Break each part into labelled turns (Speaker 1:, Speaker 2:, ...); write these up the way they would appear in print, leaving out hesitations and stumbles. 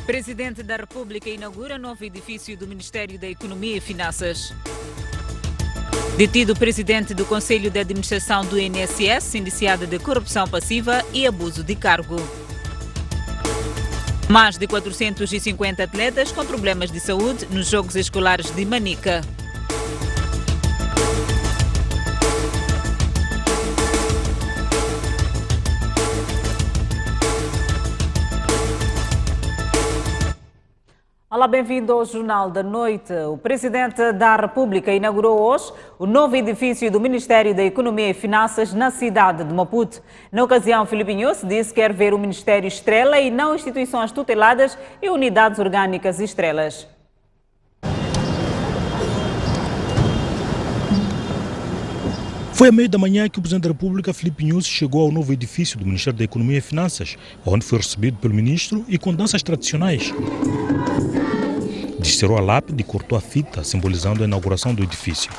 Speaker 1: Presidente da República inaugura novo edifício do Ministério da Economia e Finanças. Detido o presidente do Conselho de Administração do INSS, indiciado de corrupção passiva e abuso de cargo. Mais de 450 atletas com problemas de saúde nos Jogos Escolares de Manica.
Speaker 2: Olá, bem-vindo ao Jornal da Noite. O Presidente da República inaugurou hoje o novo edifício do Ministério da Economia e Finanças na cidade de Maputo. Na ocasião, Filipe Nyusi disse que quer ver o Ministério estrela e não instituições tuteladas e unidades orgânicas estrelas.
Speaker 3: Foi à meia da manhã que o Presidente da República, Filipe Nyusi, chegou ao novo edifício do Ministério da Economia e Finanças, onde foi recebido pelo Ministro e com danças tradicionais. Descerou a lápide e cortou a fita, simbolizando a inauguração do edifício.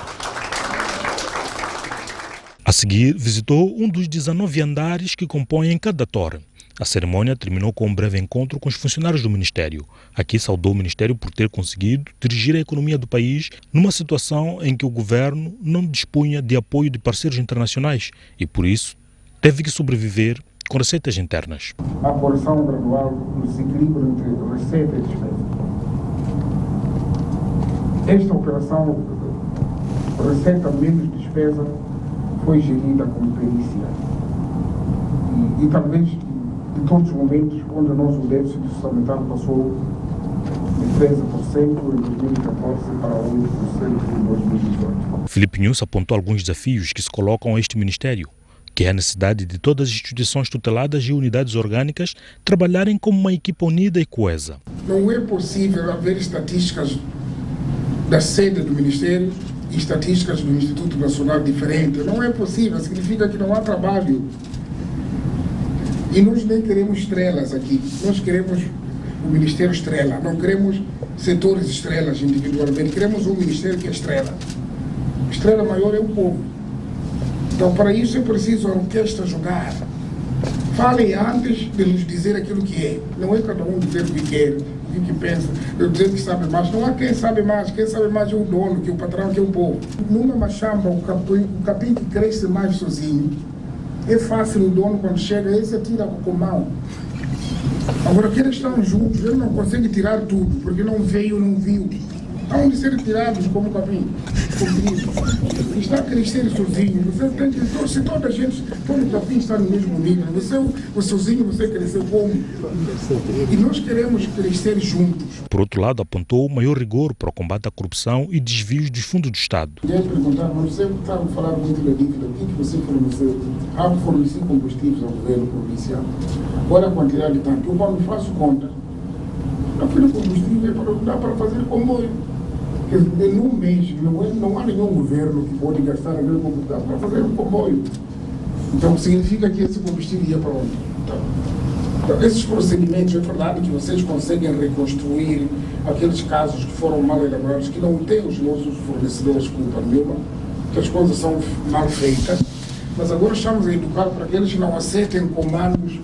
Speaker 3: A seguir, visitou um dos 19 andares que compõem cada torre. A cerimônia terminou com um breve encontro com os funcionários do Ministério. Aqui saudou o Ministério por ter conseguido dirigir a economia do país numa situação em que o governo não dispunha de apoio de parceiros internacionais e, por isso, teve que sobreviver com receitas internas.
Speaker 4: A apuração gradual do desequilíbrio entre receita e despesa. Esta operação, receita menos despesa, foi gerida com perícia. E talvez de todos os momentos onde o nosso déficit orçamentário passou de 13% em 2014 para 8% em 2018.
Speaker 3: Filipe Nyusi apontou alguns desafios que se colocam a este Ministério, que é a necessidade de todas as instituições tuteladas e unidades orgânicas trabalharem como uma equipa unida e coesa.
Speaker 4: Não é possível haver estatísticas da sede do Ministério e estatísticas do Instituto Nacional diferentes. Não é possível, significa que não há trabalho. E nós nem queremos estrelas aqui, nós queremos o Ministério estrela, não queremos setores estrelas individualmente, queremos um Ministério que é estrela. A estrela maior é o povo. Então, para isso é preciso a orquestra jogar. Falem antes de nos dizer aquilo que é. Não é cada um dizer o que quer, o que pensa, eu dizer que sabe mais. Não há quem sabe mais é o dono, que é o patrão, que é o povo. Numa machamba, o capim que cresce mais sozinho, é fácil o dono, quando chega, ele se tira com mão. Agora, aqueles estão juntos, ele não consegue tirar tudo, porque não veio, não viu. Há de ser tirados como capim. Está a crescer sozinho. Você tem que, se toda a gente, todo capim está no mesmo nível. O sozinho, você cresceu como? E nós queremos crescer juntos.
Speaker 3: Por outro lado, apontou o maior rigor para o combate à corrupção e desvios dos fundos do Estado.
Speaker 4: Queria perguntar, mas você está a falar muito da dívida. O que você forneceu? Forneci combustíveis ao governo provincial. Agora a quantidade de tanto. Eu quando faço conta, aquele combustível dá para fazer comboio. Num mês, não há nenhum governo que pode gastar aquele combustível para fazer um comboio. Então significa que esse combustível ia para onde? Então, esses procedimentos, é verdade que vocês conseguem reconstruir aqueles casos que foram mal elaborados, que não têm os nossos fornecedores culpa nenhuma, que as coisas são mal feitas, mas agora estamos a educar para que eles não aceitem comandos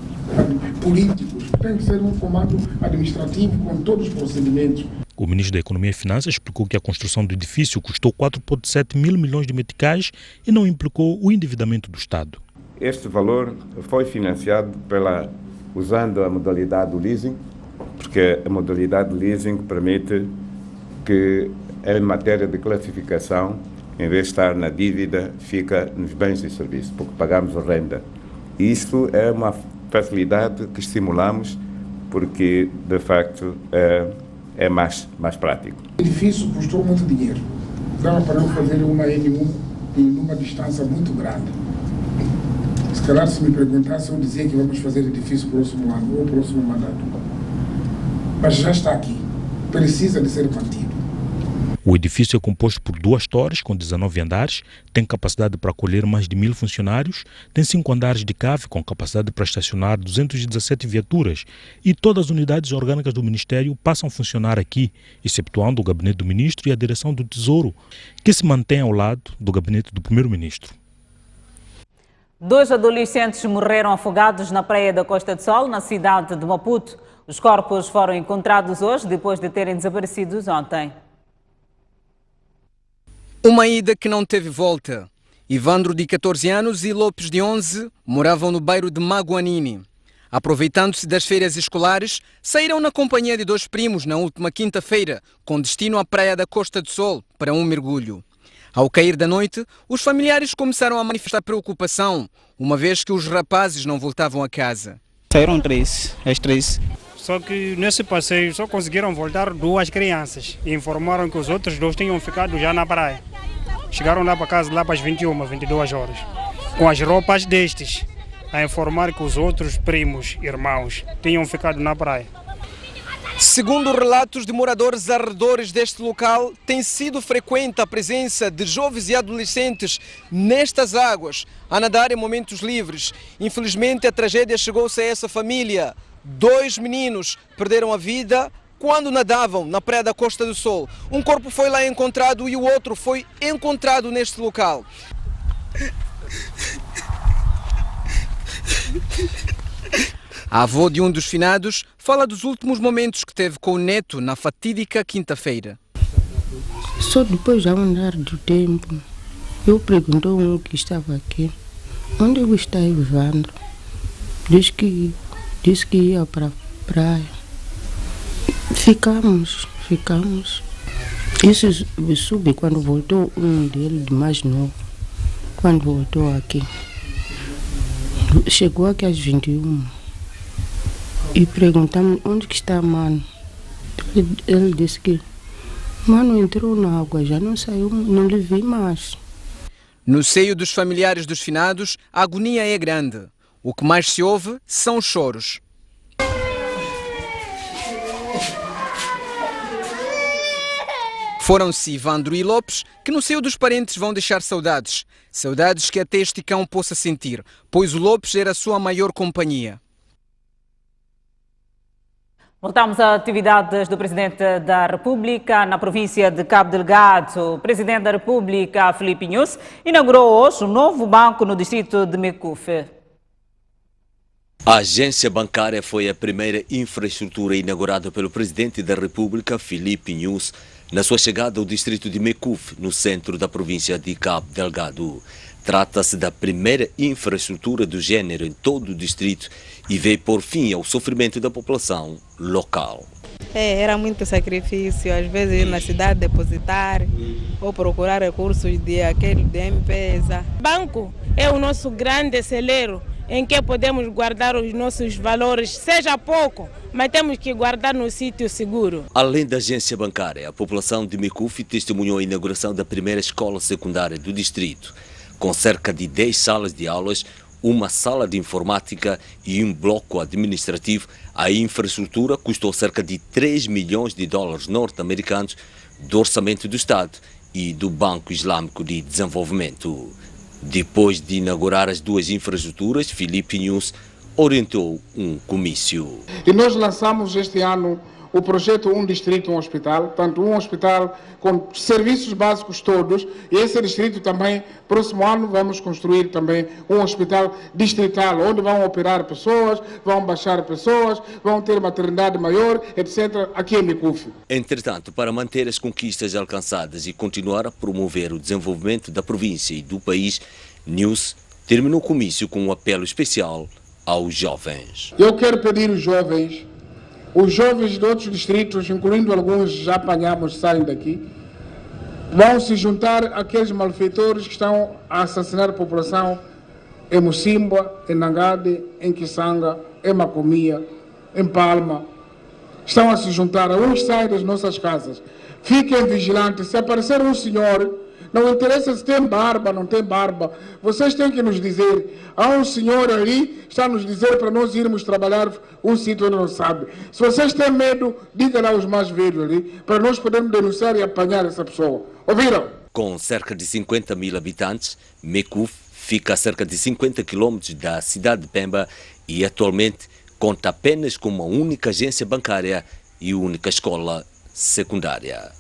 Speaker 4: políticos. Tem que ser um comando administrativo com todos os procedimentos.
Speaker 3: O Ministro da Economia e Finanças explicou que a construção do edifício custou 4,7 mil milhões de meticais e não implicou o endividamento do Estado.
Speaker 5: Este valor foi financiado usando a modalidade do leasing, porque a modalidade do leasing permite que, em matéria de classificação, em vez de estar na dívida, fica nos bens e serviços, porque pagamos a renda. E isso é uma facilidade que estimulamos, porque, de facto, é mais prático.
Speaker 4: O edifício custou muito dinheiro. Dava para eu fazer uma N1 em uma distância muito grande. Se calhar, se me perguntasse, eu dizia que vamos fazer edifício próximo ano ou próximo mandato. Mas já está aqui. Precisa de ser mantido.
Speaker 3: O edifício é composto por 2 torres com 19 andares, tem capacidade para acolher mais de 1000 funcionários, tem 5 andares de cave com capacidade para estacionar 217 viaturas e todas as unidades orgânicas do Ministério passam a funcionar aqui, exceptuando o Gabinete do Ministro e a Direção do Tesouro, que se mantém ao lado do Gabinete do Primeiro-Ministro.
Speaker 2: 2 adolescentes morreram afogados na praia da Costa do Sol, na cidade de Maputo. Os corpos foram encontrados hoje, depois de terem desaparecido ontem.
Speaker 6: Uma ida que não teve volta. Ivandro, de 14 anos, e Lopes, de 11, moravam no bairro de Maguanini. Aproveitando-se das férias escolares, saíram na companhia de 2 primos na última quinta-feira, com destino à praia da Costa do Sol, para um mergulho. Ao cair da noite, os familiares começaram a manifestar preocupação, uma vez que os rapazes não voltavam a casa.
Speaker 7: Saíram as três.
Speaker 8: Só que nesse passeio só conseguiram voltar 2 crianças e informaram que os outros 2 tinham ficado já na praia. Chegaram lá para casa lá para as 21, 22 horas, com as roupas destes, a informar que os outros primos, irmãos, tinham ficado na praia.
Speaker 6: Segundo relatos de moradores arredores deste local, tem sido frequente a presença de jovens e adolescentes nestas águas, a nadar em momentos livres. Infelizmente, a tragédia chegou-se a essa família. 2 meninos perderam a vida quando nadavam na praia da Costa do Sol. Um corpo foi lá encontrado e o outro foi encontrado neste local. A avó de um dos finados fala dos últimos momentos que teve com o neto na fatídica quinta-feira.
Speaker 9: Só depois de andar do tempo, eu perguntei um que estava aqui, onde está Ivandro? Disse que ia para a praia. Ficamos. Isso soube quando voltou um dele de mais novo, quando voltou aqui. Chegou aqui às 21 e perguntamos onde que está Mano. Ele disse que Mano entrou na água, já não saiu, não lhe vi mais.
Speaker 6: No seio dos familiares dos finados, a agonia é grande. O que mais se ouve são os choros. Foram-se Ivandro e Lopes, que no seio dos parentes vão deixar saudades. Saudades que até este cão possa sentir, pois o Lopes era a sua maior companhia.
Speaker 2: Voltamos a atividades do Presidente da República na província de Cabo Delgado. O Presidente da República, Filipe Nyusi, inaugurou hoje um novo banco no distrito de Mecufe.
Speaker 10: A agência bancária foi a primeira infraestrutura inaugurada pelo Presidente da República, Filipe Nyusi, na sua chegada ao distrito de Mecufe, no centro da província de Cabo Delgado. Trata-se da primeira infraestrutura do gênero em todo o distrito e veio por fim ao sofrimento da população local.
Speaker 11: Era muito sacrifício, às vezes ir na cidade depositar ou procurar recursos de M-Pesa. Banco é o nosso grande celeiro em que podemos guardar os nossos valores, seja pouco, mas temos que guardar no sítio seguro.
Speaker 10: Além da agência bancária, a população de Mecufe testemunhou a inauguração da primeira escola secundária do distrito, com cerca de 10 salas de aulas, uma sala de informática e um bloco administrativo. A infraestrutura custou cerca de 3 milhões de dólares norte-americanos do orçamento do Estado e do Banco Islâmico de Desenvolvimento. Depois de inaugurar as 2 infraestruturas, Filipe Nyusi orientou um comício.
Speaker 4: E nós lançamos este ano o projeto Um Distrito, Um Hospital, portanto um hospital com serviços básicos todos, e esse distrito também, próximo ano, vamos construir também um hospital distrital, onde vão operar pessoas, vão baixar pessoas, vão ter maternidade maior, etc., aqui em Mecufe.
Speaker 10: Entretanto, para manter as conquistas alcançadas e continuar a promover o desenvolvimento da província e do país, Nyusi terminou o comício com um apelo especial aos jovens.
Speaker 4: Eu quero pedir aos jovens de outros distritos, incluindo alguns já apanhamos, saem daqui, vão se juntar àqueles malfeitores que estão a assassinar a população em Mocimboa, em Nangade, em Kisanga, em Macomia, em Palma. Estão a se juntar, uns saem das nossas casas. Fiquem vigilantes, se aparecer um senhor, não interessa se tem barba, não tem barba, vocês têm que nos dizer. Há um senhor ali, está a nos dizer para nós irmos trabalhar um sítio onde não sabe. Se vocês têm medo, diga lá aos mais velhos ali, para nós podermos denunciar e apanhar essa pessoa. Ouviram?
Speaker 10: Com cerca de 50 mil habitantes, Mecufe fica a cerca de 50 quilômetros da cidade de Pemba e atualmente conta apenas com uma única agência bancária e única escola secundária.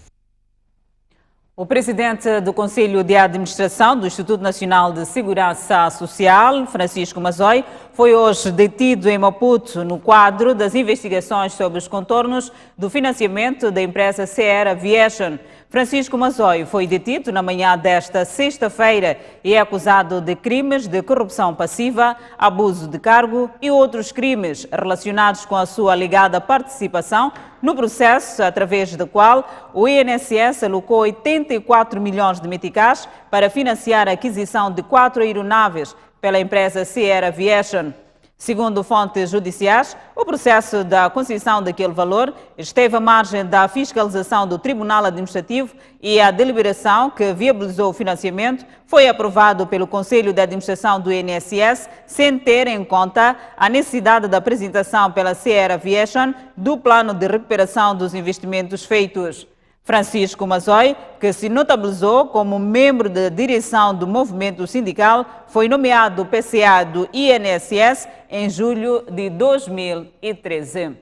Speaker 2: O presidente do Conselho de Administração do Instituto Nacional de Segurança Social, Francisco Mazoi, foi hoje detido em Maputo no quadro das investigações sobre os contornos do financiamento da empresa CR Aviation. Francisco Mazoi foi detido na manhã desta sexta-feira e é acusado de crimes de corrupção passiva, abuso de cargo e outros crimes relacionados com a sua alegada participação no processo através do qual o INSS alocou 84 milhões de meticais para financiar a aquisição de 4 aeronaves pela empresa CR Aviation. Segundo fontes judiciais, o processo da concessão daquele valor esteve à margem da fiscalização do Tribunal Administrativo e a deliberação que viabilizou o financiamento foi aprovado pelo Conselho de Administração do INSS sem ter em conta a necessidade da apresentação pela CR Aviation do plano de recuperação dos investimentos feitos. Francisco Mazoi, que se notabilizou como membro da direção do movimento sindical, foi nomeado PCA do INSS em julho de 2013.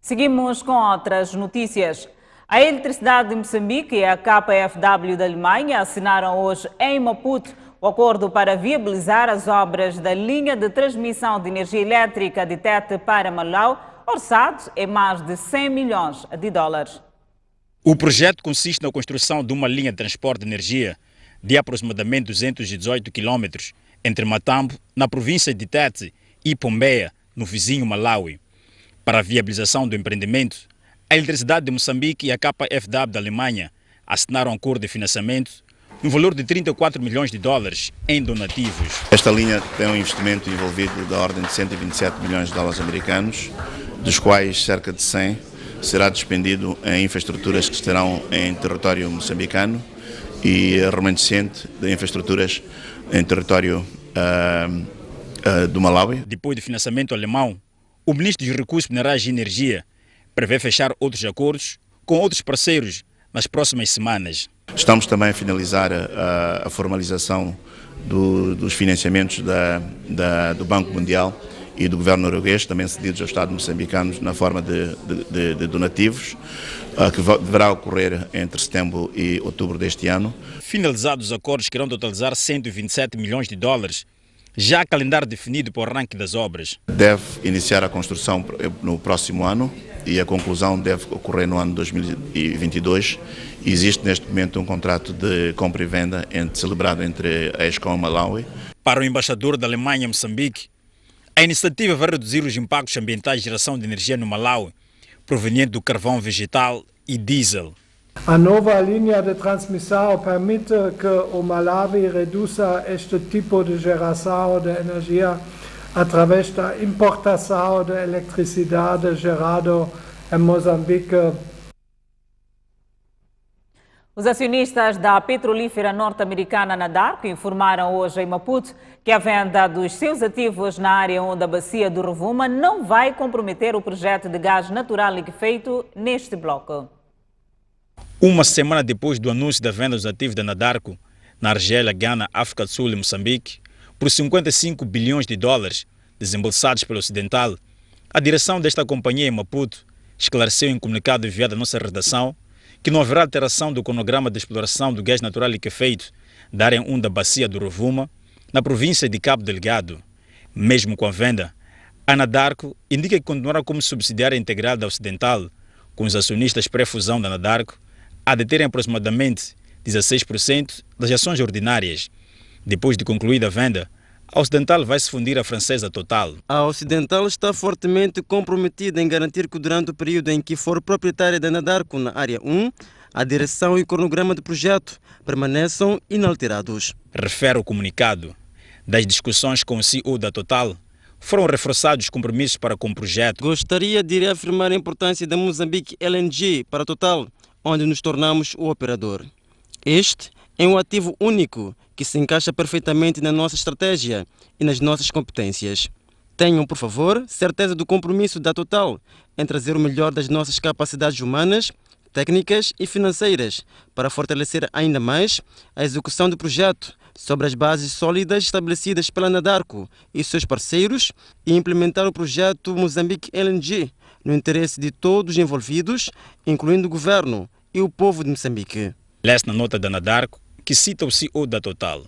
Speaker 2: Seguimos com outras notícias. A Eletricidade de Moçambique e a KfW da Alemanha assinaram hoje em Maputo o acordo para viabilizar as obras da linha de transmissão de energia elétrica de Tete para Malau, orçado em mais de 100 milhões de dólares.
Speaker 12: O projeto consiste na construção de uma linha de transporte de energia de aproximadamente 218 km entre Matambo, na província de Tete, e Pombeia, no vizinho Malawi. Para a viabilização do empreendimento, a Eletricidade de Moçambique e a KfW da Alemanha assinaram um acordo de financiamento no valor de 34 milhões de dólares em donativos.
Speaker 13: Esta linha tem um investimento envolvido da ordem de 127 milhões de dólares americanos, dos quais cerca de 100 será despendido em infraestruturas que estarão em território moçambicano e remanescente de infraestruturas em território do Malawi.
Speaker 12: Depois do financiamento alemão, o Ministro dos Recursos Minerais e Energia prevê fechar outros acordos com outros parceiros nas próximas semanas.
Speaker 13: Estamos também a finalizar a formalização dos financiamentos do Banco Mundial e do governo norueguês, também cedidos ao Estado moçambicano na forma de donativos, que deverá ocorrer entre setembro e outubro deste ano.
Speaker 12: Finalizados os acordos que irão totalizar 127 milhões de dólares, já há calendário definido para o arranque das obras.
Speaker 13: Deve iniciar a construção no próximo ano e a conclusão deve ocorrer no ano 2022. Existe neste momento um contrato de compra e venda celebrado entre a ESCOM e Malawi.
Speaker 12: Para o embaixador da Alemanha em Moçambique, a iniciativa vai reduzir os impactos ambientais de geração de energia no Malawi, proveniente do carvão vegetal e diesel.
Speaker 14: A nova linha de transmissão permite que o Malawi reduza este tipo de geração de energia através da importação de eletricidade gerada em Moçambique.
Speaker 2: Os acionistas da petrolífera norte-americana Anadarko informaram hoje em Maputo que a venda dos seus ativos na área 1 da bacia do Rovuma não vai comprometer o projeto de gás natural liquefeito neste bloco.
Speaker 12: Uma semana depois do anúncio da venda dos ativos da Anadarko na Argélia, Gana, África do Sul e Moçambique, por 55 bilhões de dólares desembolsados pelo Ocidental, a direção desta companhia em Maputo esclareceu em comunicado enviado à nossa redação que não haverá alteração do cronograma de exploração do gás natural liquefeito da área 1 da bacia do Rovuma, na província de Cabo Delgado. Mesmo com a venda, a Anadarko indica que continuará como subsidiária integral da Ocidental, com os acionistas pré-fusão da Anadarko a deterem aproximadamente 16% das ações ordinárias. Depois de concluída a venda, a Ocidental vai se fundir à francesa Total.
Speaker 15: A Ocidental está fortemente comprometida em garantir que durante o período em que for proprietária da Anadarko na área 1, a direção e o cronograma do projeto permaneçam inalterados.
Speaker 12: Refere o comunicado. Das discussões com o CEO da Total, foram reforçados os compromissos para com o projeto.
Speaker 15: Gostaria de reafirmar a importância da Moçambique LNG para a Total, onde nos tornamos o operador. Este é um ativo único que se encaixa perfeitamente na nossa estratégia e nas nossas competências. Tenham, por favor, certeza do compromisso da Total em trazer o melhor das nossas capacidades humanas, técnicas e financeiras para fortalecer ainda mais a execução do projeto sobre as bases sólidas estabelecidas pela Anadarko e seus parceiros e implementar o projeto Moçambique LNG no interesse de todos os envolvidos, incluindo o governo e e o povo de Moçambique.
Speaker 12: Leste na nota da Anadarko, que cita o CEO da Total.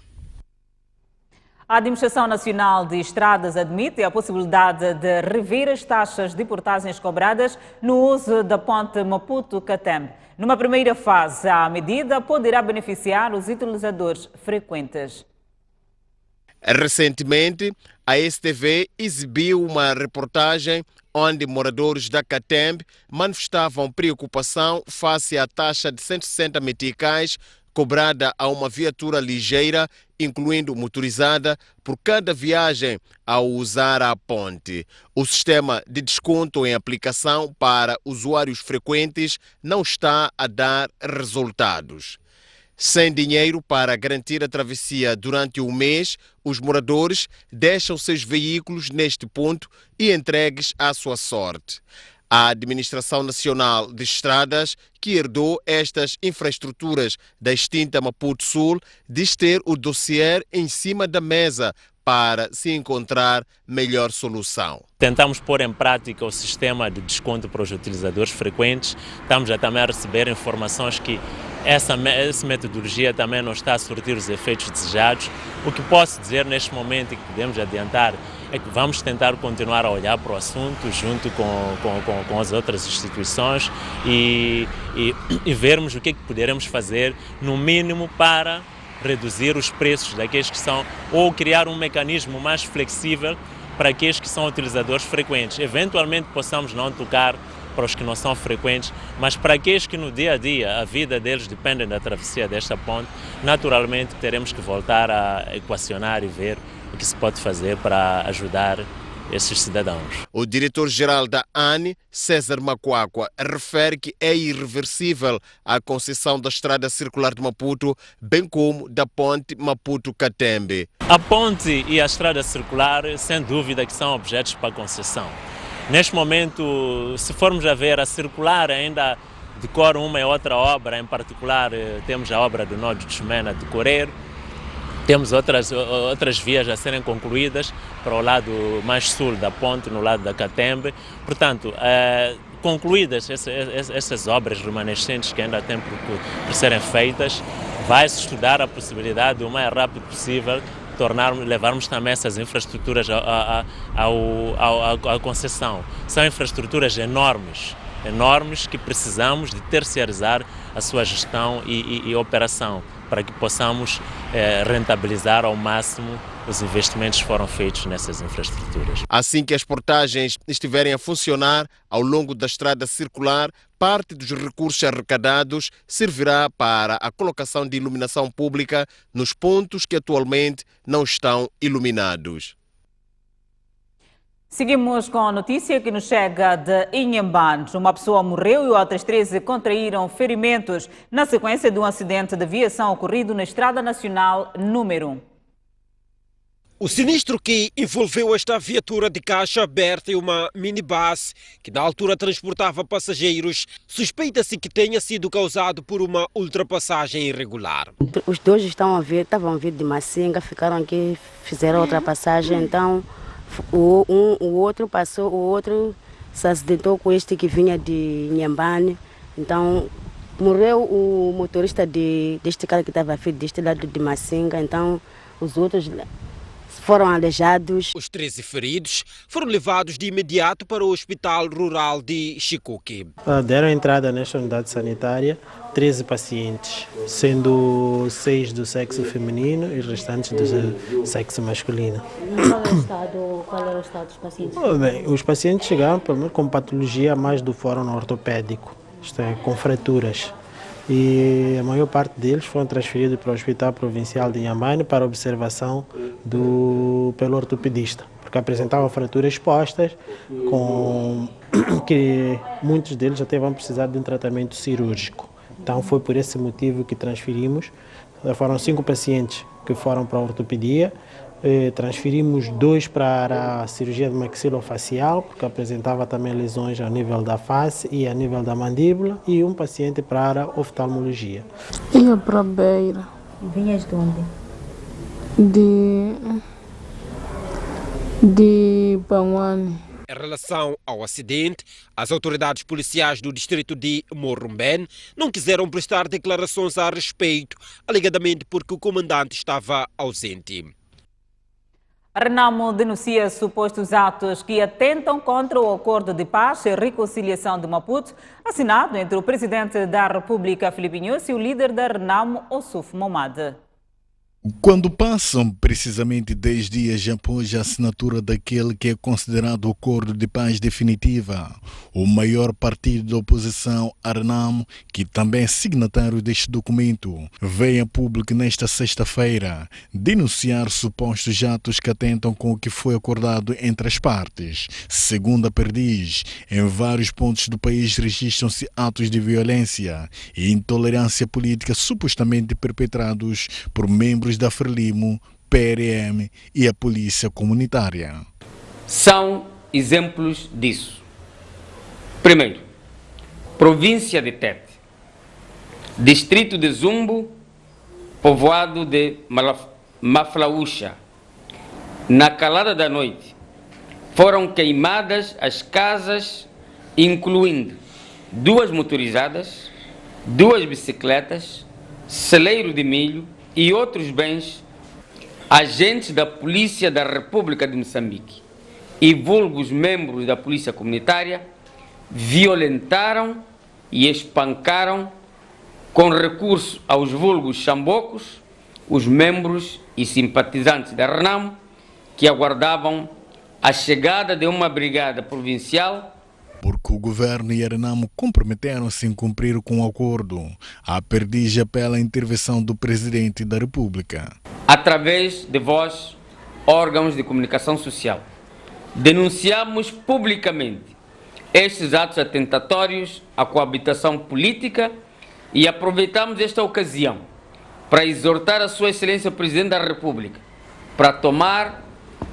Speaker 2: A Administração Nacional de Estradas admite a possibilidade de rever as taxas de portagens cobradas no uso da ponte Maputo-Catembe. Numa primeira fase, a medida poderá beneficiar os utilizadores frequentes.
Speaker 16: Recentemente, a STV exibiu uma reportagem onde moradores da Catembe manifestavam preocupação face à taxa de 160 meticais cobrada a uma viatura ligeira, incluindo motorizada, por cada viagem ao usar a ponte. O sistema de desconto em aplicação para usuários frequentes não está a dar resultados. Sem dinheiro para garantir a travessia durante o mês, os moradores deixam seus veículos neste ponto e entregues à sua sorte. A Administração Nacional de Estradas, que herdou estas infraestruturas da extinta Maputo Sul, diz ter o dossiê em cima da mesa para se encontrar melhor solução.
Speaker 17: Tentamos pôr em prática o sistema de desconto para os utilizadores frequentes. Estamos também a receber informações que essa metodologia também não está a surtir os efeitos desejados. O que posso dizer neste momento e que podemos adiantar é que vamos tentar continuar a olhar para o assunto junto com as outras instituições e vermos o que é que poderemos fazer, no mínimo, para reduzir os preços daqueles que são, ou criar um mecanismo mais flexível para aqueles que são utilizadores frequentes. Eventualmente possamos não tocar para os que não são frequentes, mas para aqueles que no dia a dia a vida deles depende da travessia desta ponte, naturalmente teremos que voltar a equacionar e ver o que se pode fazer para ajudar esses cidadãos.
Speaker 16: O diretor-geral da ANE, César Macuacua, refere que é irreversível a concessão da estrada circular de Maputo, bem como da ponte Maputo-Catembe.
Speaker 17: A ponte e a estrada circular, sem dúvida, que são objetos para concessão. Neste momento, se formos a ver, a circular ainda decorre uma e outra obra, em particular temos a obra do nó de Chumena a decorrer, temos outras vias a serem concluídas para o lado mais sul da ponte, no lado da Catembe. Portanto, concluídas essas obras remanescentes que ainda têm por serem feitas, vai-se estudar a possibilidade, o mais rápido possível, levarmos também essas infraestruturas à concessão. São infraestruturas enormes que precisamos de terciarizar a sua gestão e operação, para que possamos rentabilizar ao máximo os investimentos que foram feitos nessas infraestruturas.
Speaker 16: Assim que as portagens estiverem a funcionar ao longo da estrada circular, parte dos recursos arrecadados servirá para a colocação de iluminação pública nos pontos que atualmente não estão iluminados.
Speaker 2: Seguimos com a notícia que nos chega de Inhambane. Uma pessoa morreu e outras 13 contraíram ferimentos na sequência de um acidente de aviação ocorrido na Estrada Nacional número 1.
Speaker 18: O sinistro que envolveu esta viatura de caixa aberta e uma minibus, que na altura transportava passageiros, suspeita-se que tenha sido causado por uma ultrapassagem irregular.
Speaker 9: Os dois estavam a vir de Massinga, ficaram aqui, fizeram outra passagem, então o outro passou, o outro se acidentou com este que vinha de Inhambane. Então morreu o motorista deste cara que estava deste lado de Massinga, então os outros foram aleijados.
Speaker 18: Os 13 feridos foram levados de imediato para o Hospital Rural de Chicuque.
Speaker 19: Deram entrada nesta unidade sanitária 13 pacientes, sendo 6 do sexo feminino e restantes do sexo masculino.
Speaker 20: Qual era o estado dos pacientes?
Speaker 19: Bem, os pacientes chegaram com patologia mais do fórum ortopédico, isto é, com fraturas. E a maior parte deles foram transferidos para o Hospital Provincial de Inhambane para observação pelo ortopedista, porque apresentavam fraturas expostas, que muitos deles até vão precisar de um tratamento cirúrgico. Então foi por esse motivo que transferimos. Foram 5 pacientes que foram para a ortopedia, transferimos 2 para a cirurgia de maxilofacial, porque apresentava também lesões a nível da face e a nível da mandíbula, e um paciente para a oftalmologia.
Speaker 9: Ia para a Beira.
Speaker 20: Vinhas de onde?
Speaker 9: De Banwane.
Speaker 18: Em relação ao acidente, as autoridades policiais do distrito de Morumben não quiseram prestar declarações a respeito, alegadamente porque o comandante estava ausente.
Speaker 2: A Renamo denuncia supostos atos que atentam contra o acordo de paz e reconciliação de Maputo, assinado entre o presidente da República, Filipe Nyusi, e o líder da Renamo, Ossuf Momad.
Speaker 21: Quando passam precisamente 10 dias após a assinatura daquele que é considerado o acordo de paz definitiva, o maior partido da oposição, a Renamo, que também é signatário deste documento, veio a público nesta sexta-feira denunciar supostos atos que atentam com o que foi acordado entre as partes. Segundo a Perdiz, em vários pontos do país registram-se atos de violência e intolerância política supostamente perpetrados por membros da Frelimo, PRM e a Polícia Comunitária.
Speaker 22: São exemplos disso. Primeiro, província de Tete, distrito de Zumbo, povoado de Maflaúcha. Na calada da noite, foram queimadas as casas, incluindo 2 motorizadas, 2 bicicletas, celeiro de milho e outros bens. Agentes da Polícia da República de Moçambique e vulgos membros da Polícia Comunitária violentaram e espancaram com recurso aos vulgos chambocos os membros e simpatizantes da Renamo que aguardavam a chegada de uma brigada provincial,
Speaker 21: porque o governo e a Renamo comprometeram-se em cumprir com o acordo. A Perdiz apela à intervenção do presidente da República.
Speaker 22: Através de vós, órgãos de comunicação social, denunciamos publicamente estes atos atentatórios à coabitação política e aproveitamos esta ocasião para exortar a Sua Excelência o Presidente da República para tomar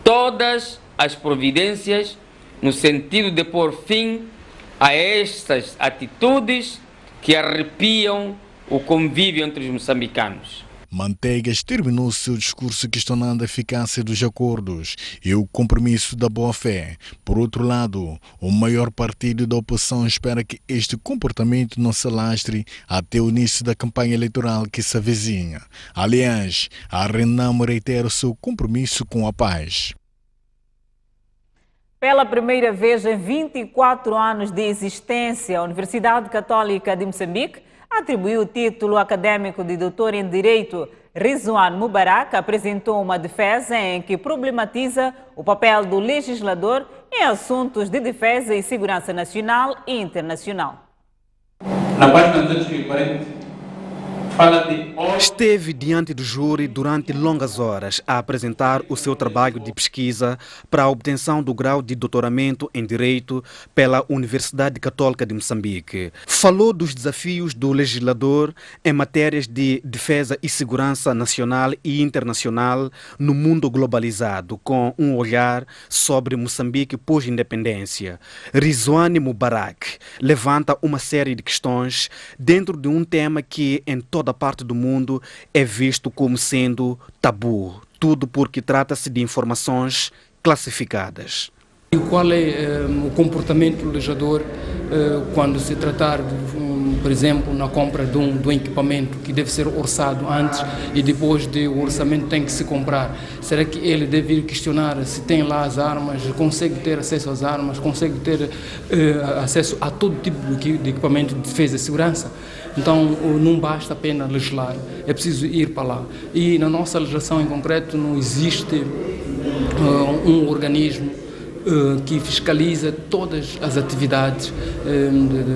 Speaker 22: todas as providências no sentido de pôr fim a estas atitudes que arrepiam o convívio entre os moçambicanos.
Speaker 21: Manteigas terminou seu discurso questionando a eficácia dos acordos e o compromisso da boa-fé. Por outro lado, o maior partido da oposição espera que este comportamento não se alastre até o início da campanha eleitoral que se avizinha. Aliás, a Renamo reitera o seu compromisso com a paz.
Speaker 2: Pela primeira vez em 24 anos de existência, a Universidade Católica de Moçambique atribuiu o título acadêmico de doutor em Direito. Rizwan Mubarak apresentou uma defesa em que problematiza o papel do legislador em assuntos de defesa e segurança nacional e internacional.
Speaker 23: Na página 240, fala de...
Speaker 24: Esteve diante do júri durante longas horas a apresentar o seu trabalho de pesquisa para a obtenção do grau de doutoramento em Direito pela Universidade Católica de Moçambique. Falou dos desafios do legislador em matérias de defesa e segurança nacional e internacional no mundo globalizado, com um olhar sobre Moçambique pós-independência. Rizwan Mubarak levanta uma série de questões dentro de um tema que em toda parte do mundo é visto como sendo tabu, tudo porque trata-se de informações classificadas.
Speaker 25: E qual é o comportamento do legislador quando se tratar, por exemplo, na compra de um equipamento que deve ser orçado antes e depois do orçamento tem que se comprar? Será que ele deve ir questionar se tem lá as armas, consegue ter acesso às armas, consegue ter acesso a todo tipo de equipamento de defesa e segurança? Então, não basta apenas legislar, é preciso ir para lá. E na nossa legislação em concreto não existe um organismo que fiscaliza todas as atividades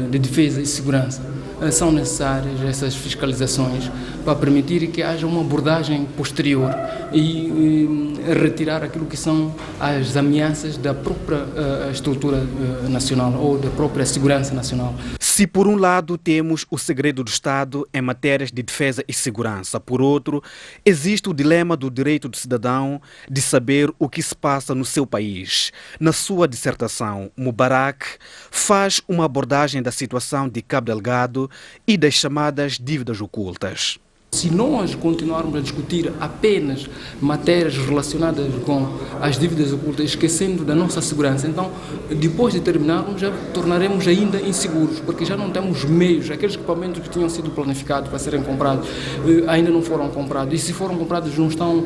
Speaker 25: de defesa e segurança. São necessárias essas fiscalizações para permitir que haja uma abordagem posterior e retirar aquilo que são as ameaças da própria estrutura nacional ou da própria segurança nacional.
Speaker 24: Se por um lado temos o segredo do Estado em matérias de defesa e segurança, por outro, existe o dilema do direito do cidadão de saber o que se passa no seu país. Na sua dissertação, Mubarak faz uma abordagem da situação de Cabo Delgado e das chamadas dívidas ocultas.
Speaker 25: Se nós continuarmos a discutir apenas matérias relacionadas com as dívidas ocultas, esquecendo da nossa segurança, então, depois de terminarmos, já tornaremos ainda inseguros, porque já não temos meios, aqueles equipamentos que tinham sido planificados para serem comprados, ainda não foram comprados, e se foram comprados não estão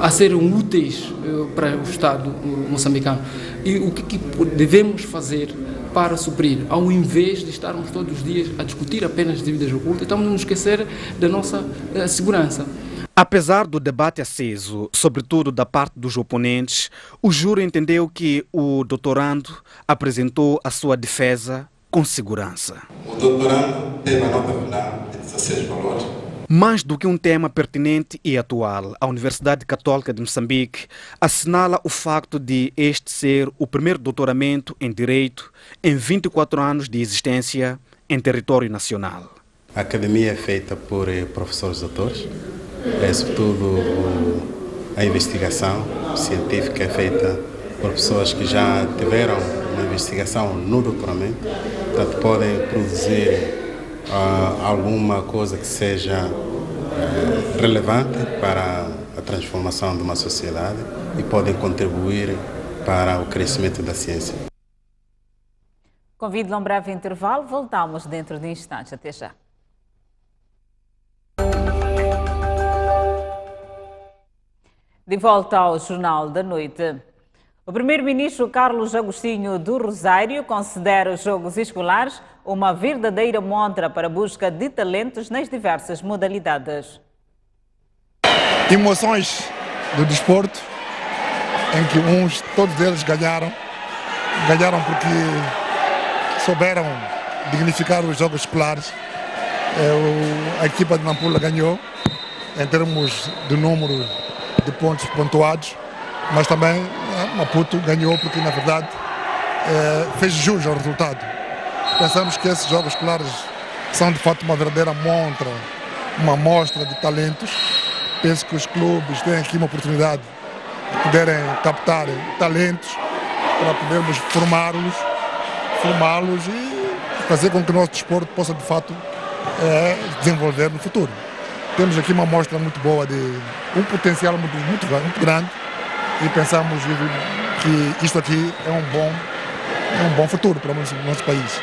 Speaker 25: a serem úteis para o Estado moçambicano. E o que devemos fazer para suprir, ao invés de estarmos todos os dias a discutir apenas dívidas ocultas, estamos a nos esquecer da nossa segurança.
Speaker 24: Apesar do debate aceso, sobretudo da parte dos oponentes, o júri entendeu que o doutorando apresentou a sua defesa com segurança.
Speaker 1: O doutorando tem uma nota final de 16 valores.
Speaker 24: Mais do que um tema pertinente e atual, a Universidade Católica de Moçambique assinala o facto de este ser o primeiro doutoramento em Direito em 24 anos de existência em território nacional.
Speaker 1: A academia é feita por professores doutores, sobretudo a investigação científica é feita por pessoas que já tiveram uma investigação no doutoramento, portanto podem produzir alguma coisa que seja relevante para a transformação de uma sociedade e podem contribuir para o crescimento da ciência.
Speaker 2: Convido a um breve intervalo, voltamos dentro de instantes. Até já. De volta ao Jornal da Noite. O primeiro-ministro Carlos Agostinho do Rosário considera os Jogos Escolares uma verdadeira montra para a busca de talentos nas diversas modalidades.
Speaker 4: Emoções do desporto, em que todos eles ganharam porque souberam dignificar os Jogos Escolares. A equipa de Nampula ganhou em termos de número de pontos pontuados, mas também Maputo ganhou porque, na verdade, fez jus ao resultado. Pensamos que esses Jogos Escolares são, de fato, uma verdadeira montra, uma amostra de talentos. Penso que os clubes têm aqui uma oportunidade de poderem captar talentos para podermos formá-los e fazer com que o nosso desporto possa, de fato, desenvolver no futuro. Temos aqui uma amostra muito boa de um potencial muito grande e pensamos que isto aqui é um bom futuro para o nosso país.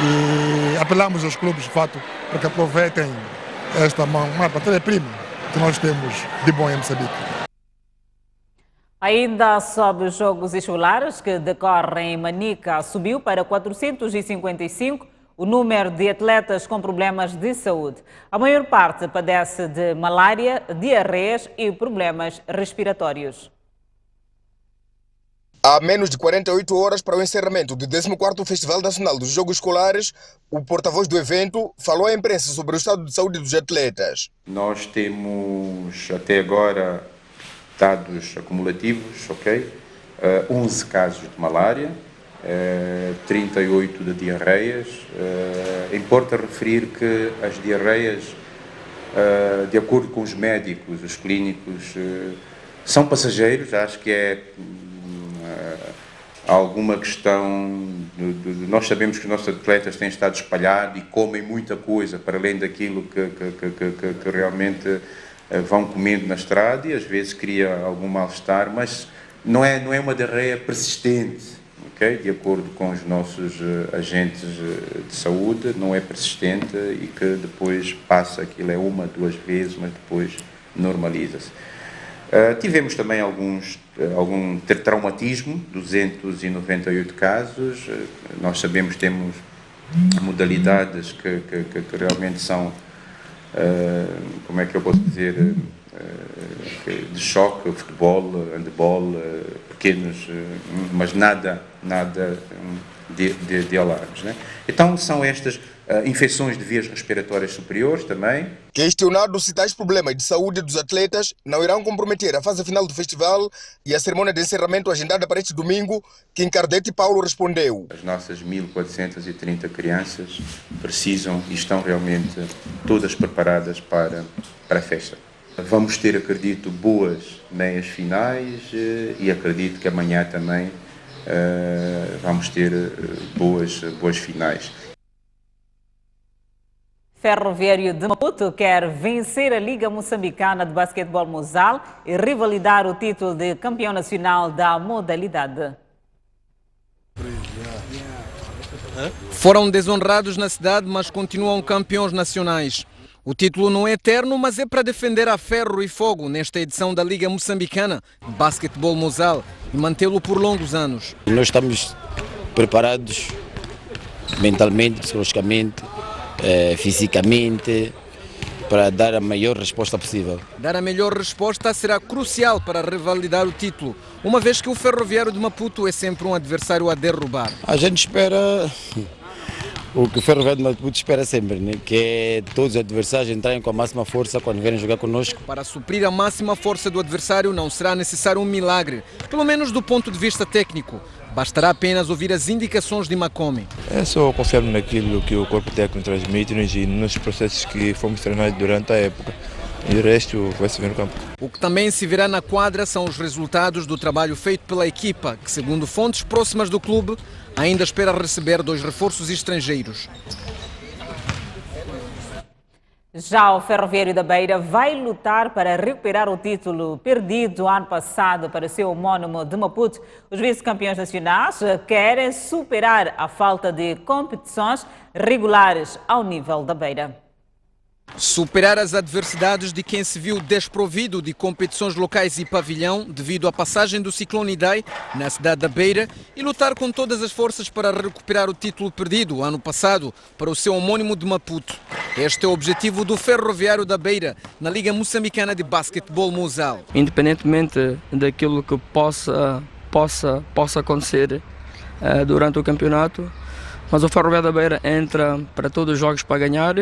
Speaker 4: E apelamos aos clubes, de fato, para que aproveitem esta matéria-prima que nós temos de bom em Moçambique.
Speaker 2: Ainda sobre os Jogos Escolares que decorrem em Manica, subiu para 455 o número de atletas com problemas de saúde. A maior parte padece de malária, diarreias e problemas respiratórios.
Speaker 3: Há menos de 48 horas para o encerramento do 14º Festival Nacional dos Jogos Escolares, o porta-voz do evento falou à imprensa sobre o estado de saúde dos atletas.
Speaker 5: Nós temos até agora dados acumulativos, 11 casos de malária, 38 de diarreias. Importa referir que as diarreias, de acordo com os médicos, os clínicos, são passageiros. Acho que é alguma questão, nós sabemos que os nossos atletas têm estado espalhados e comem muita coisa para além daquilo que realmente vão comendo na estrada e às vezes cria algum mal-estar, mas não é uma diarreia persistente, de acordo com os nossos agentes de saúde, não é persistente e que depois passa, aquilo é 1, 2 vezes, mas depois normaliza-se. Tivemos também algum traumatismo, 298 casos. Nós sabemos que temos modalidades que realmente são, como é que eu posso dizer, de choque, futebol, handebol, pequenos, mas nada de alarmes, né? Então são estas infecções de vias respiratórias superiores também.
Speaker 3: Questionado se tais problemas de saúde dos atletas não irão comprometer a fase final do festival e a cerimônia de encerramento agendada para este domingo, Kim Cardete Paulo respondeu.
Speaker 5: As nossas 1.430 crianças precisam e estão realmente todas preparadas para a festa. Vamos ter, acredito, boas meias finais e acredito que amanhã também vamos ter boas finais.
Speaker 2: Ferroviário de Maputo quer vencer a Liga Moçambicana de Basquetebol Mozal e revalidar o título de campeão nacional da modalidade.
Speaker 6: Foram desonrados na cidade, mas continuam campeões nacionais. O título não é eterno, mas é para defender a ferro e fogo nesta edição da Liga Moçambicana de Basquetebol Mozal e mantê-lo por longos anos.
Speaker 7: Nós estamos preparados mentalmente, psicologicamente, fisicamente, para dar a maior resposta possível.
Speaker 6: Dar a melhor resposta será crucial para revalidar o título, uma vez que o Ferroviário de Maputo é sempre um adversário a derrubar.
Speaker 7: A gente espera o que o Ferroviário de Maputo espera sempre, né? Que é todos os adversários entrarem com a máxima força quando vierem jogar conosco.
Speaker 6: Para suprir a máxima força do adversário não será necessário um milagre, pelo menos do ponto de vista técnico. Bastará apenas ouvir as indicações de Macome.
Speaker 8: É só confiar naquilo que o corpo técnico transmite-nos e nos processos que fomos treinados durante a época. E o resto vai se ver no campo.
Speaker 6: O que também se verá na quadra são os resultados do trabalho feito pela equipa, que, segundo fontes próximas do clube, ainda espera receber 2 reforços estrangeiros.
Speaker 2: Já o Ferroviário da Beira vai lutar para recuperar o título perdido ano passado para seu homónimo de Maputo. Os vice-campeões nacionais querem superar a falta de competições regulares ao nível da Beira.
Speaker 6: Superar as adversidades de quem se viu desprovido de competições locais e pavilhão devido à passagem do ciclone Idai na cidade da Beira e lutar com todas as forças para recuperar o título perdido ano passado para o seu homónimo de Maputo. Este é o objetivo do Ferroviário da Beira na Liga Moçambicana de Basquetebol Mozal.
Speaker 25: Independentemente daquilo que possa acontecer durante o campeonato, mas o Ferroviário da Beira entra para todos os jogos para ganhar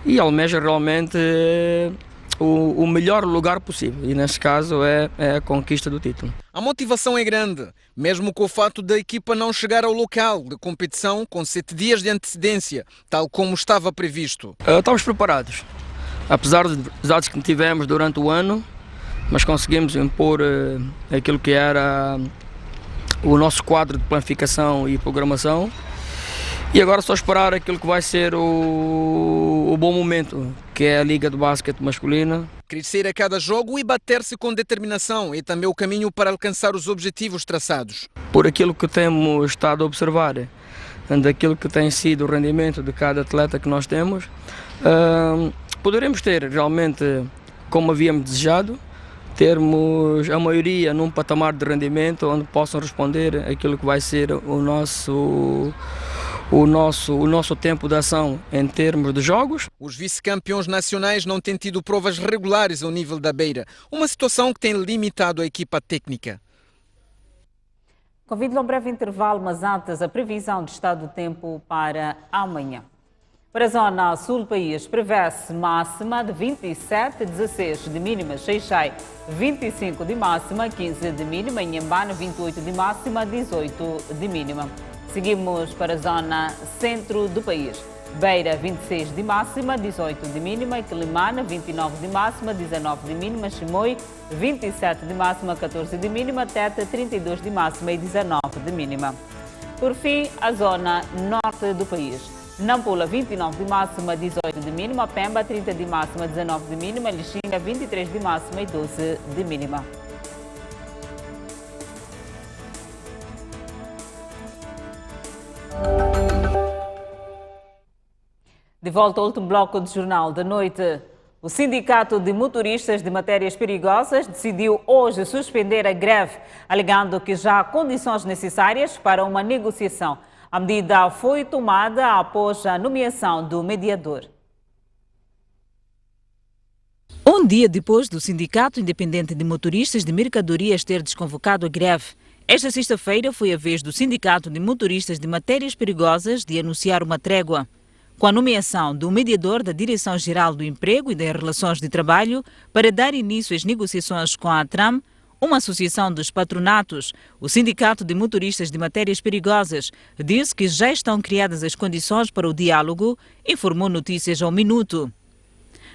Speaker 25: e almeja realmente o melhor lugar possível. E neste caso é a conquista do título.
Speaker 6: A motivação é grande, mesmo com o fato da equipa não chegar ao local de competição com 7 dias de antecedência, tal como estava previsto.
Speaker 25: Estamos preparados. Apesar dos dados que tivemos durante o ano, mas conseguimos impor aquilo que era o nosso quadro de planificação e programação. E agora só esperar aquilo que vai ser o bom momento, que é a Liga de Basquete Masculina.
Speaker 6: Crescer a cada jogo e bater-se com determinação é também o caminho para alcançar os objetivos traçados.
Speaker 25: Por aquilo que temos estado a observar, daquilo que tem sido o rendimento de cada atleta que nós temos, poderemos ter realmente, como havíamos desejado, termos a maioria num patamar de rendimento onde possam responder aquilo que vai ser o nosso tempo de ação em termos de jogos.
Speaker 6: Os vice-campeões nacionais não têm tido provas regulares ao nível da Beira, uma situação que tem limitado a equipa técnica.
Speaker 2: Convido a um breve intervalo, mas antes a previsão de estado do tempo para amanhã. Para a zona sul do país, prevê-se máxima de 27, 16 de mínima, Xai-Xai 25 de máxima, 15 de mínima, Inhambane 28 de máxima, 18 de mínima. Seguimos para a zona centro do país. Beira 26 de máxima, 18 de mínima, Quilimane 29 de máxima, 19 de mínima, Chimoio 27 de máxima, 14 de mínima, Tete 32 de máxima e 19 de mínima. Por fim, a zona norte do país. Nampula 29 de máxima, 18 de mínima, Pemba 30 de máxima, 19 de mínima, Lixinga 23 de máxima e 12 de mínima. De volta ao último bloco do Jornal da Noite. O Sindicato de Motoristas de Matérias Perigosas decidiu hoje suspender a greve, alegando que já há condições necessárias para uma negociação. A medida foi tomada após a nomeação do mediador.
Speaker 10: Um dia depois do Sindicato Independente de Motoristas de Mercadorias ter desconvocado a greve, esta sexta-feira foi a vez do Sindicato de Motoristas de Matérias Perigosas de anunciar uma trégua. Com a nomeação do mediador da Direção-Geral do Emprego e das Relações de Trabalho para dar início às negociações com a ATRAM, uma associação dos patronatos, o Sindicato de Motoristas de Matérias Perigosas disse que já estão criadas as condições para o diálogo, informou Notícias ao Minuto.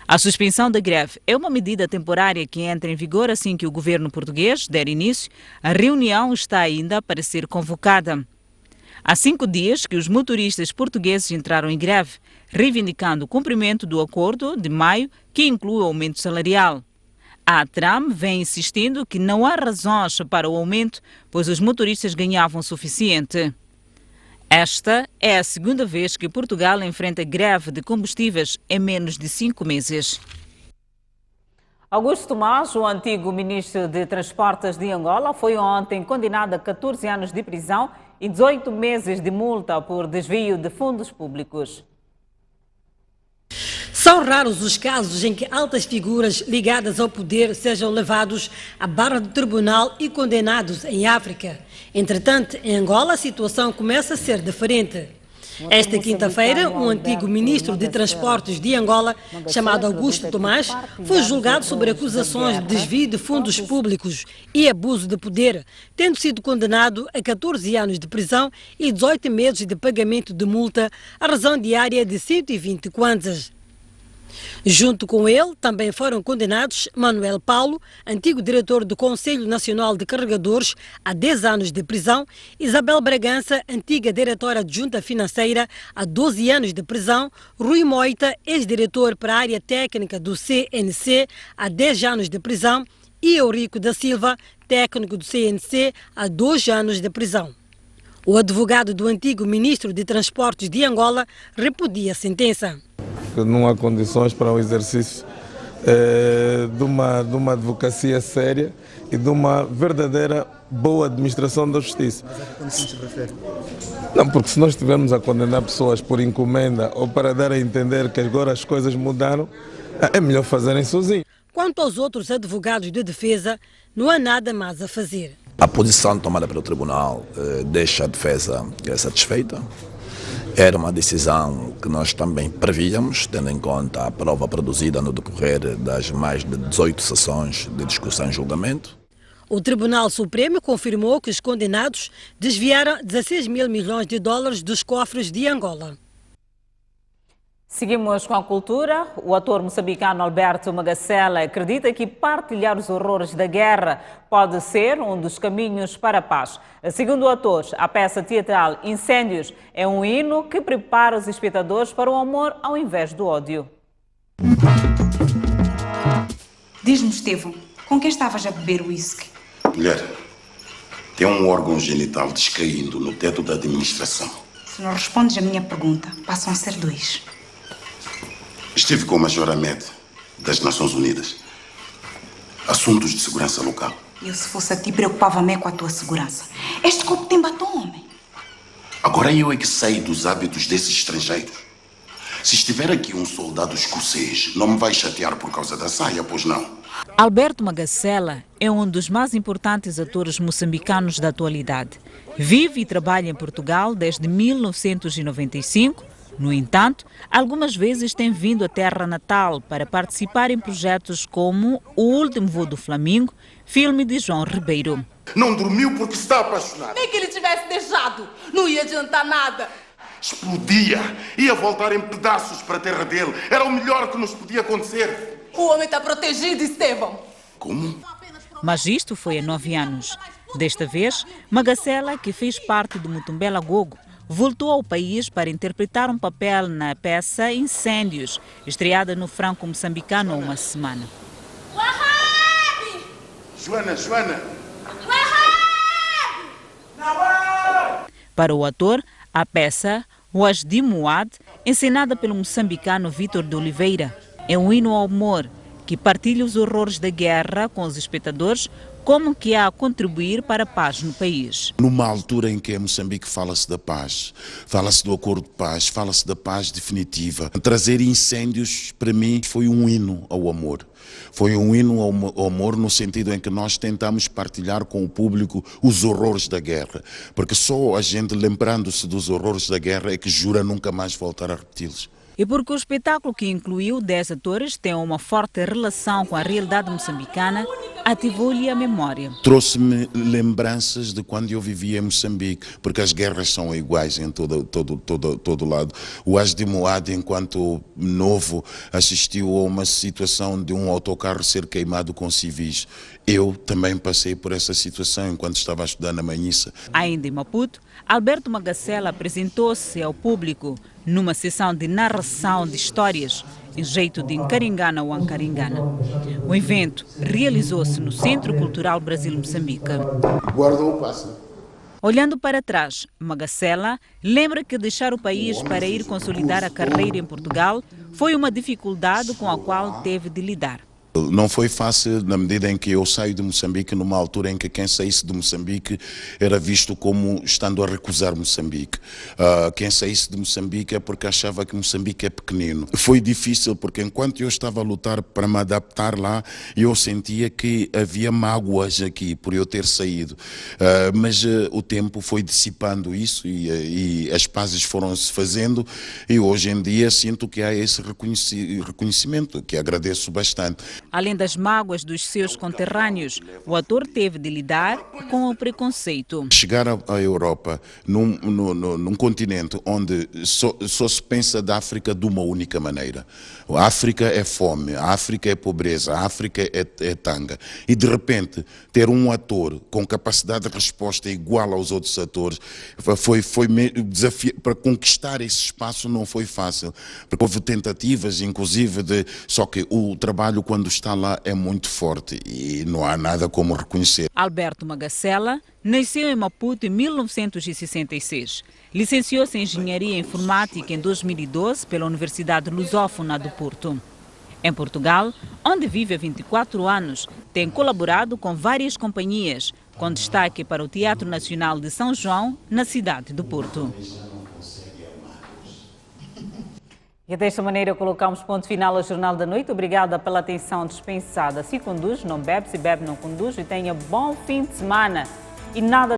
Speaker 10: A suspensão da greve é uma medida temporária que entra em vigor assim que o governo português der início. A reunião está ainda para ser convocada. Há 5 dias que os motoristas portugueses entraram em greve, reivindicando o cumprimento do acordo de maio, que inclui o aumento salarial. A ATRAM vem insistindo que não há razões para o aumento, pois os motoristas ganhavam o suficiente. Esta é a segunda vez que Portugal enfrenta greve de combustíveis em menos de 5 meses.
Speaker 2: Augusto Tomás, o antigo ministro de Transportes de Angola, foi ontem condenado a 14 anos de prisão e 18 meses de multa por desvio de fundos públicos.
Speaker 11: São raros os casos em que altas figuras ligadas ao poder sejam levados à barra do tribunal e condenados em África. Entretanto, em Angola a situação começa a ser diferente. Esta quinta-feira, um antigo ministro de Transportes de Angola, chamado Augusto Tomás, foi julgado sobre acusações de desvio de fundos públicos e abuso de poder, tendo sido condenado a 14 anos de prisão e 18 meses de pagamento de multa, à razão diária de 120 kwanzas. Junto com ele, também foram condenados Manuel Paulo, antigo diretor do Conselho Nacional de Carregadores, a 10 anos de prisão, Isabel Bragança, antiga diretora adjunta financeira, a 12 anos de prisão, Rui Moita, ex-diretor para a área técnica do CNC, a 10 anos de prisão, e Eurico da Silva, técnico do CNC, a 2 anos de prisão. O advogado do antigo ministro de Transportes de Angola repudia a sentença.
Speaker 12: Não há condições para o exercício de uma advocacia séria e de uma verdadeira boa administração da justiça.
Speaker 13: Mas a que condições se refere?
Speaker 12: Não, porque se nós estivermos a condenar pessoas por encomenda ou para dar a entender que agora as coisas mudaram, é melhor fazerem sozinhos.
Speaker 11: Quanto aos outros advogados de defesa, não há nada mais a fazer.
Speaker 14: A posição tomada pelo tribunal deixa a defesa satisfeita. Era uma decisão que nós também prevíamos, tendo em conta a prova produzida no decorrer das mais de 18 sessões de discussão e julgamento.
Speaker 11: O Tribunal Supremo confirmou que os condenados desviaram 16 mil milhões de dólares dos cofres de Angola.
Speaker 2: Seguimos com a cultura. O ator moçambicano Alberto Magacela acredita que partilhar os horrores da guerra pode ser um dos caminhos para a paz. Segundo o ator, a peça teatral Incêndios é um hino que prepara os espectadores para o amor ao invés do ódio.
Speaker 15: Diz-me, Estevão, com quem estavas a beber whisky?
Speaker 26: Mulher, tem um órgão genital descaindo no teto da administração.
Speaker 15: Se não respondes a minha pergunta, passam a ser 2.
Speaker 26: Estive com o Major Ahmed, das Nações Unidas. Assuntos de segurança local.
Speaker 15: Eu, se fosse a ti, preocupava-me com a tua segurança. Este copo tem batom, homem.
Speaker 26: Agora eu é que sei dos hábitos desses estrangeiros. Se estiver aqui um soldado escocês, não me vai chatear por causa da saia, pois não?
Speaker 10: Alberto Magacela é um dos mais importantes atores moçambicanos da atualidade. Vive e trabalha em Portugal desde 1995. No entanto, algumas vezes tem vindo à terra natal para participar em projetos como O Último Voo do Flamingo, filme de João Ribeiro.
Speaker 26: Não dormiu porque está apaixonado.
Speaker 27: Nem que ele tivesse deixado, não ia adiantar nada.
Speaker 26: Explodia, ia voltar em pedaços para a terra dele. Era o melhor que nos podia acontecer.
Speaker 27: O homem está protegido, Estevão.
Speaker 26: Como?
Speaker 10: Mas isto foi há 9 anos. Desta vez, Magacela, que fez parte do Mutumbela Gogo, voltou ao país para interpretar um papel na peça Incêndios, estreada no franco-moçambicano há uma semana.
Speaker 26: Joana!
Speaker 10: Para o ator, a peça Wajdi Muad, encenada pelo moçambicano Vítor de Oliveira, é um hino ao amor que partilha os horrores da guerra com os espectadores, como que há a contribuir para a paz no país.
Speaker 28: Numa altura em que em Moçambique fala-se da paz, fala-se do acordo de paz, fala-se da paz definitiva. Trazer Incêndios, para mim, foi um hino ao amor. Foi um hino ao amor no sentido em que nós tentamos partilhar com o público os horrores da guerra. Porque só a gente lembrando-se dos horrores da guerra é que jura nunca mais voltar a repeti-los.
Speaker 10: E porque o espetáculo, que incluiu 10 atores, tem uma forte relação com a realidade moçambicana, ativou-lhe a memória.
Speaker 28: Trouxe-me lembranças de quando eu vivia em Moçambique, porque as guerras são iguais em todo lado. O Wajdi Muad, enquanto novo, assistiu a uma situação de um autocarro ser queimado com civis. Eu também passei por essa situação enquanto estava a estudar na Manhissa.
Speaker 10: Ainda em Maputo, Alberto Magacela apresentou-se ao público numa sessão de narração de histórias em jeito de Nkaringana ou Ankaringana. O evento realizou-se no Centro Cultural Brasil-Moçambique.
Speaker 28: Guardou o pássaro.
Speaker 10: Olhando para trás, Magacela lembra que deixar o país para ir consolidar a carreira em Portugal foi uma dificuldade com a qual teve de lidar.
Speaker 28: Não foi fácil na medida em que eu saio de Moçambique numa altura em que quem saísse de Moçambique era visto como estando a recusar Moçambique. Quem saísse de Moçambique é porque achava que Moçambique é pequenino. Foi difícil porque enquanto eu estava a lutar para me adaptar lá, eu sentia que havia mágoas aqui por eu ter saído. Mas o tempo foi dissipando isso e as pazes foram-se fazendo e hoje em dia sinto que há esse reconhecimento, que agradeço bastante.
Speaker 10: Além das mágoas dos seus conterrâneos, o ator teve de lidar com o preconceito.
Speaker 28: Chegar à Europa, num continente onde só se pensa da África de uma única maneira. A África é fome, a África é pobreza, a África é tanga. E de repente, ter um ator com capacidade de resposta igual aos outros atores, foi desafio para conquistar esse espaço não foi fácil. Porque houve tentativas, inclusive, só que o trabalho quando está lá é muito forte e não há nada como reconhecer.
Speaker 10: Alberto Magacela nasceu em Maputo em 1966. Licenciou-se em Engenharia Informática em 2012 pela Universidade Lusófona do Porto. Em Portugal, onde vive há 24 anos, tem colaborado com várias companhias, com destaque para o Teatro Nacional de São João, na cidade do Porto.
Speaker 2: E desta maneira colocamos ponto final ao Jornal da Noite. Obrigada pela atenção dispensada. Se conduz, não bebe, se bebe, não conduz. E tenha bom fim de semana. E nada